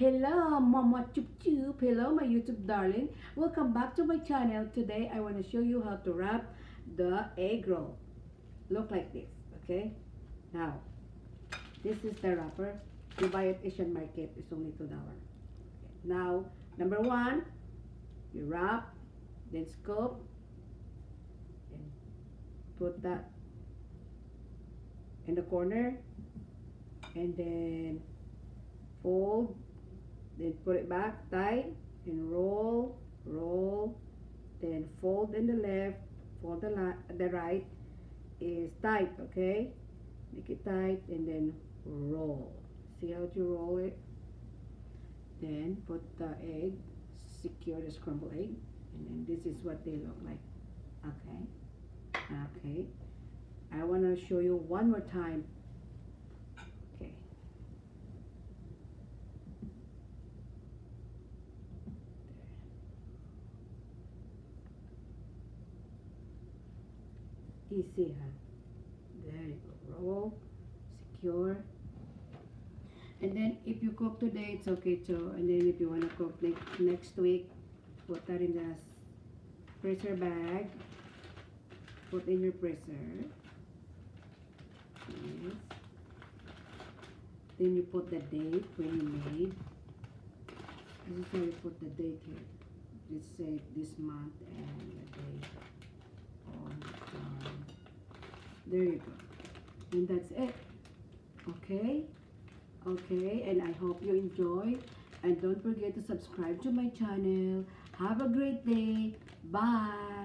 Hello, Mama Chup Chup. Hello, my YouTube darling. Welcome back to my channel. Today, I want to show you how to wrap the egg roll. Look like this, okay? Now, this is the wrapper. You buy at Asian Market. It's only $2. Okay. Now, number one, you wrap, then scoop, and put that in the corner, and then fold, then put it back tight and roll, then fold in the left, fold the right is tight, okay? Make it tight and then roll. See how you roll it? Then put the egg, secure the scrambled egg, and then this is what they look like. Okay. I want to show you one more time. Okay. Easy, huh? There you go. Roll, secure. And then if you cook today, it's okay too. And then if you want to cook next week, put that in the freezer bag. Put in your freezer. Yes. Then you put the date when you made. This is how you put the date here. Just say this month and the date. There you go. And that's it. Okay? Okay, and I hope you enjoy. And don't forget to subscribe to my channel. Have a great day. Bye.